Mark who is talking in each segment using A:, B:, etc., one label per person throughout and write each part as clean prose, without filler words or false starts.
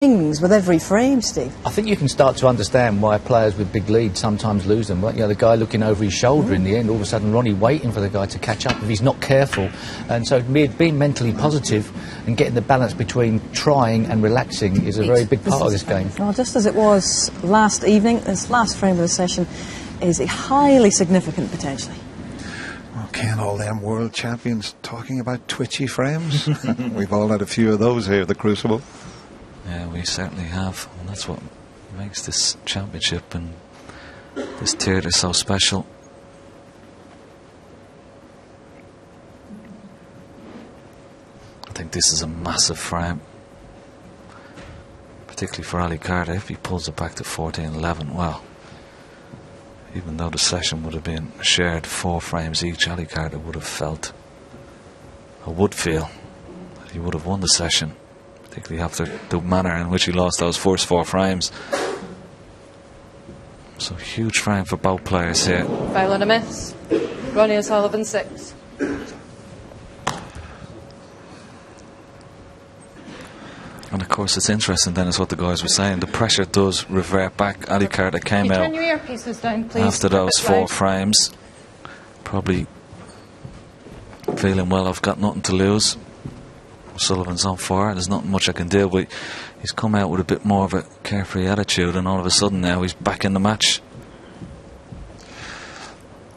A: things with every frame, Steve.
B: I think you can start to understand why players with big leads sometimes lose them. But, you know, the guy looking over his shoulder in the end, all of a sudden Ronnie waiting for the guy to catch up if he's not careful. And so being mentally positive and getting the balance between trying and relaxing is a very big part of this game.
A: Well, just as it was last evening, this last frame of the session is highly significant potentially.
C: Can all them world champions talking about twitchy frames? We've all had a few of those here at the Crucible.
D: Yeah, we certainly have, and that's what makes this championship and this theatre so special. I think this is a massive frame, particularly for Ali Carter. If he pulls it back to 14-11, well, even though the session would have been shared 4 frames each, Ali Carter would have felt, or would feel, that he would have won the session, particularly after the manner in which he lost those first 4 frames. So huge frame for both players here.
E: Foul and a miss. Ronnie O'Sullivan 6.
D: And of course it's interesting then, is what the guys were saying, the pressure does revert back. Ali Carter came out
E: turn your earpieces down, please,
D: after those 4 frames, probably feeling, well, I've got nothing to lose. Sullivan's on fire, there's not much I can do, but he's come out with a bit more of a carefree attitude, and all of a sudden now he's back in the match.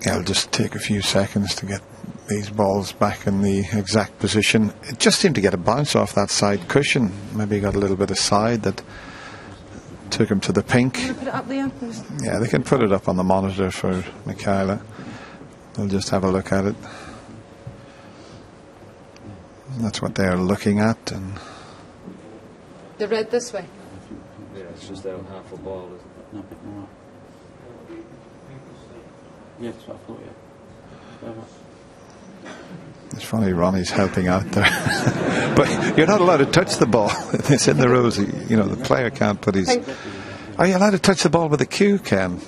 C: Yeah, it'll just take a few seconds to get these balls back in the exact position. It just seemed to get a bounce off that side cushion. Maybe he got a little bit of side that took him to the pink.
E: Can you put it up there?
C: Yeah, they can put it up on the monitor for Michaela. They'll just have a look at it. That's what they're looking at. And
E: The red this way.
D: Yeah, it's just out half a ball, isn't it?
F: No, a bit more. Yeah, that's what I thought, yeah.
C: it's funny, Ronnie's helping out there. But you're not allowed to touch the ball. It's in the rules. You know, the player can't put his... Are you allowed to touch the ball with a cue, Ken?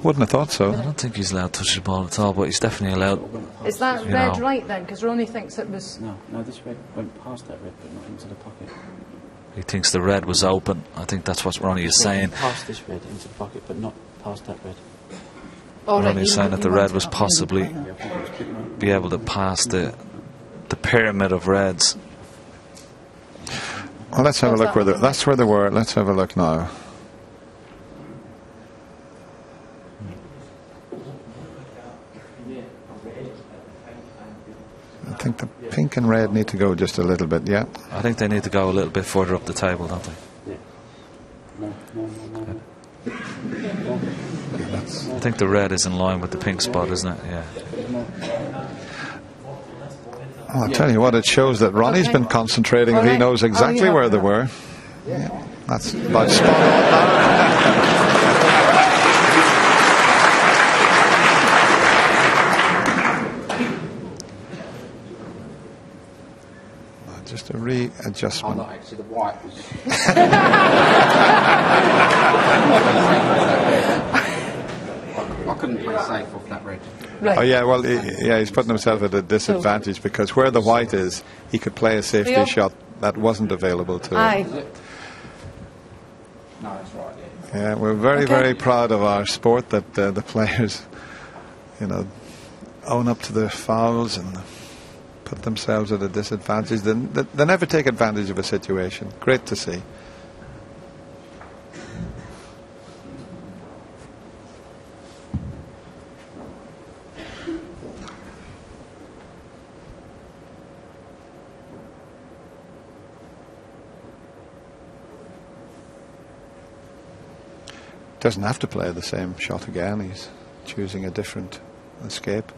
C: Wouldn't have thought so.
D: I don't think he's allowed to touch the ball at all, but he's definitely allowed.
E: Is that red right then? Because Ronnie thinks it was...
F: No, this red went past that red, but not into the pocket.
D: He thinks the red was open. I think that's what Ronnie is saying.
F: Past this red into the pocket, but not past that red.
E: Oh,
D: Ronnie is saying that the red was possibly be able to pass the pyramid of reds.
C: Well, let's have a look where that's where they were. Let's have a look now. I think the pink and red need to go just a little bit, yeah.
D: I think they need to go a little bit further up the table, don't they?
F: Yeah. No.
D: I think the red is in line with the pink spot, isn't it? Yeah.
C: Well, I'll tell you what, it shows that Ronnie's been concentrating and he knows exactly where they were. Yeah, that's about spot on now. Just a readjustment.
G: Not actually, the white was... I couldn't play safe off that red.
E: Right.
C: Oh yeah, well, he's putting himself at a disadvantage because where the white is, he could play a safety shot that wasn't available to him.
E: Aye.
G: No, that's right,
C: Yeah, we're very proud of our sport, that the players, you know, own up to their fouls and put themselves at a disadvantage. They never take advantage of a situation. Great to see. Doesn't have to play the same shot again. He's choosing a different escape.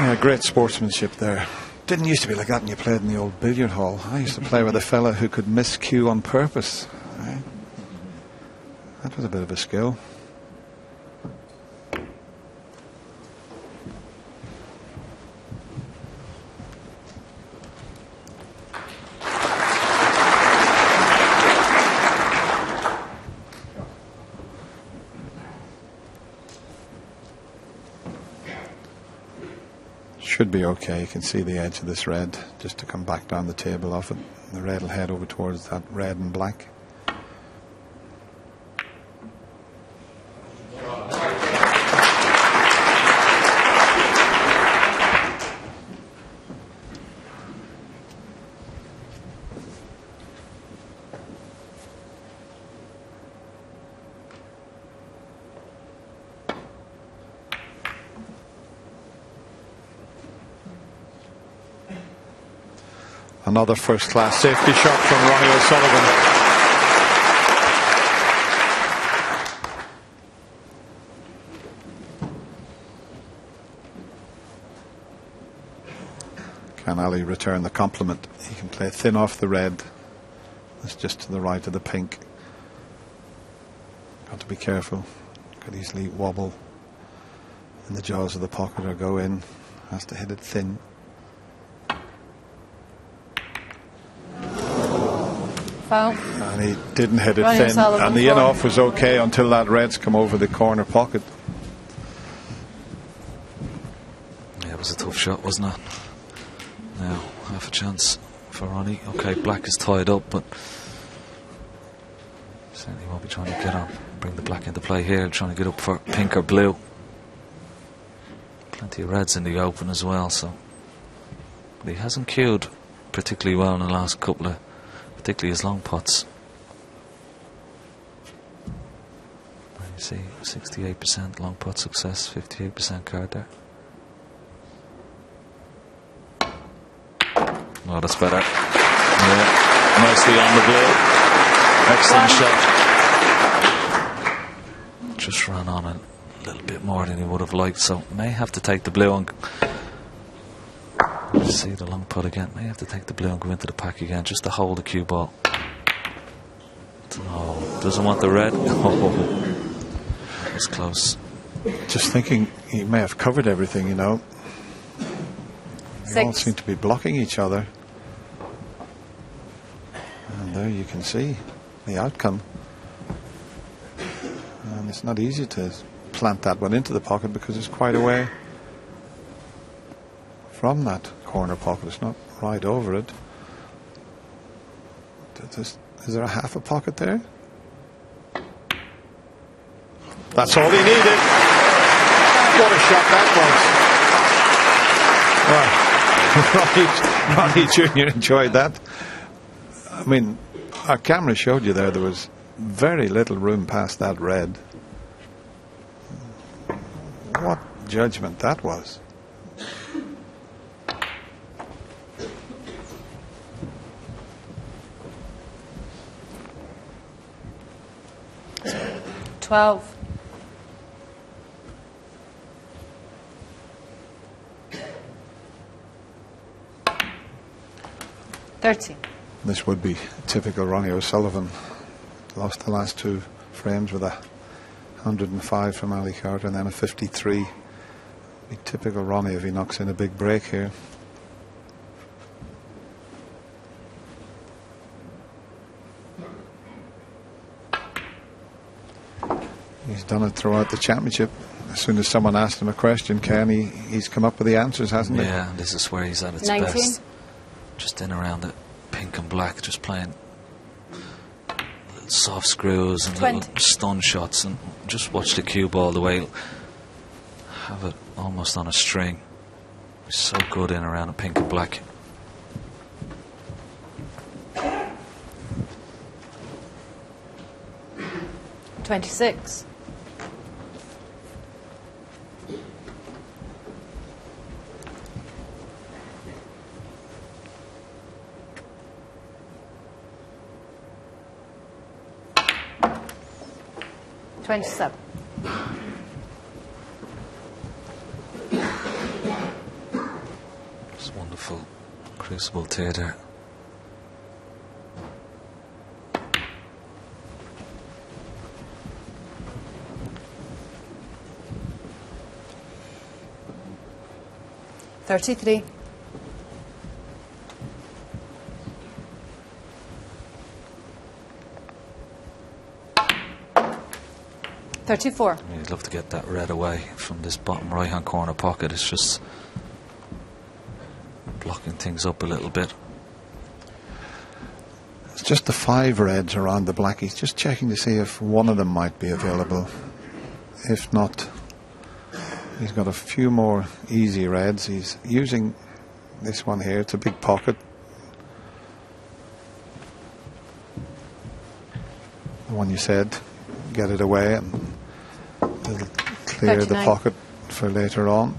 C: Yeah, great sportsmanship there. Didn't used to be like that when you played in the old billiard hall. I used to play with a fella who could miss cue on purpose. Right? That was a bit of a skill. Should be okay. You can see the edge of this red just to come back down the table off it. The red will head over towards that red and black. Another first-class safety shot from Ronnie O'Sullivan. Can Ali return the compliment? He can play thin off the red. That's just to the right of the pink. Got to be careful. Could easily wobble in the jaws of the pocket or go in. Has to hit it thin.
E: Foul.
C: And he didn't hit it
E: Ronnie
C: thin.
E: O'Sullivan
C: And the in-off was okay until that red's come over the corner pocket.
D: Yeah, it was a tough shot, wasn't it? Now, half a chance for Ronnie. Okay, black is tied up, but certainly won't be trying to get on, bring the black into play here, trying to get up for pink or blue. Plenty of reds in the open as well, so. But he hasn't queued particularly well in the last couple of, particularly his long putts. You see, 68% long putt success, 58% card there. Oh, that's better. Yeah, nicely on the blue. Excellent shot. Just ran on a little bit more than he would have liked, so may have to take the blue and see the long putt again. May have to take the blue and go into the pack again just to hold the cue ball. Oh, doesn't want the red. Oh, it's close.
C: Just thinking he may have covered everything, you know. They all seem to be blocking each other. And there you can see the outcome. And it's not easy to plant that one into the pocket because it's quite away from that corner pocket. It's not right over it. Is there a half a pocket there? That's all he needed. What a shot that was. Well, Ronnie Jr. enjoyed that. I mean, our camera showed you there was very little room past that red. What judgment that was.
E: $12. $13.
C: This would be typical Ronnie O'Sullivan. Lost the last two frames with a 105 from Ali Carter and then a 53. Be typical Ronnie if he knocks in a big break here. He's done it throughout the championship. As soon as someone asked him a question, Ken, he's come up with the answers, hasn't he?
D: Yeah, this is where he's at its
E: 19.
D: best. Just in around it, pink and black, just playing little soft screws and
E: 20.
D: little stun shots, and just watch the cue ball the way have it almost on a string. He's so good in around a pink and black.
E: $26. $27.
D: It's wonderful crucible theatre.
E: $33. $34.
D: You'd love to get that red away from this bottom right hand corner pocket. It's just blocking things up a little bit.
C: It's just the 5 reds around the black. He's just checking to see if one of them might be available. If not, he's got a few more easy reds. He's using this one here. It's a big pocket. The one you said, get it away and it'll clear
E: 39.
C: the pocket for later on.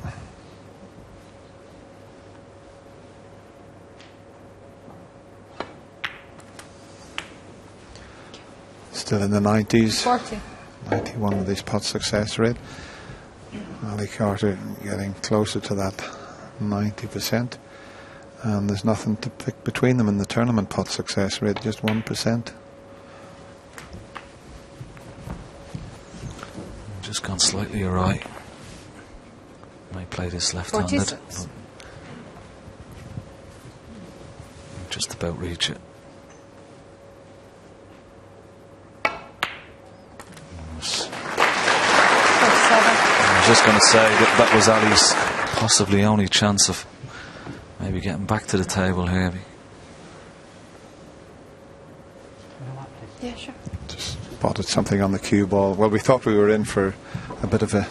C: Still in the 90s.
E: 40.
C: 91 with his putt success rate. Ali Carter getting closer to that 90%. And there's nothing to pick between them in the tournament putt success rate, just 1%.
D: Just gone slightly awry. May play this left-handed.
E: 46.
D: Just about reach it. Yes.
E: 47.
D: I was just going to say that was Ali's possibly only chance of maybe getting back to the table here.
E: Yeah, sure.
C: Just spotted something on the cue ball. Well, we thought we were in for a bit of a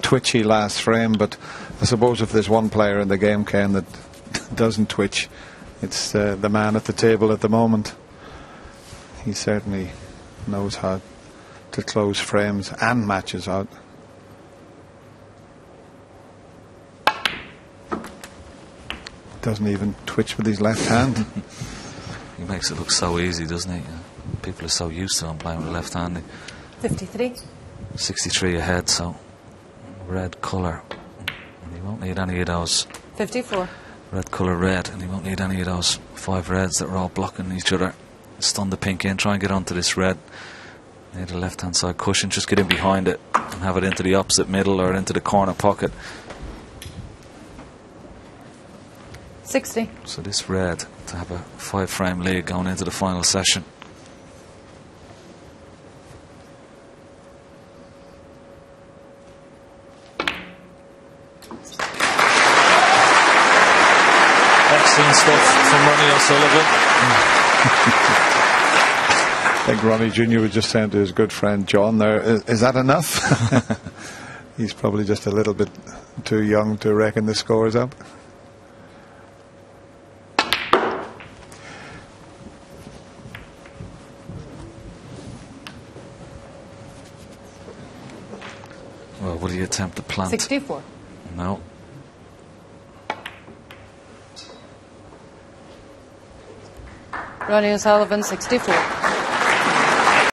C: twitchy last frame, but I suppose if there's one player in the game, Ken, that doesn't twitch, it's the man at the table at the moment. He certainly knows how to close frames and matches out. Doesn't even twitch with his left hand.
D: He makes it look so easy, doesn't he? People are so used to him playing with left hand.
E: 53.
D: 63 ahead, so red colour. And he won't need any of those.
E: 54.
D: Red colour red, and he won't need any of those 5 reds that are all blocking each other. Stun the pink in, try and get onto this red. Need a left hand side cushion, just get in behind it and have it into the opposite middle or into the corner pocket.
E: 60.
D: So this red to have a 5 frame lead going into the final session. Excellent stuff from Ronnie O'Sullivan.
C: I think Ronnie Jr. was just saying to his good friend John there, is that enough? He's probably just a little bit too young to reckon the scores up.
D: Well, would he attempt to plant?
E: 64.
D: No.
E: Ronnie O'Sullivan, 64.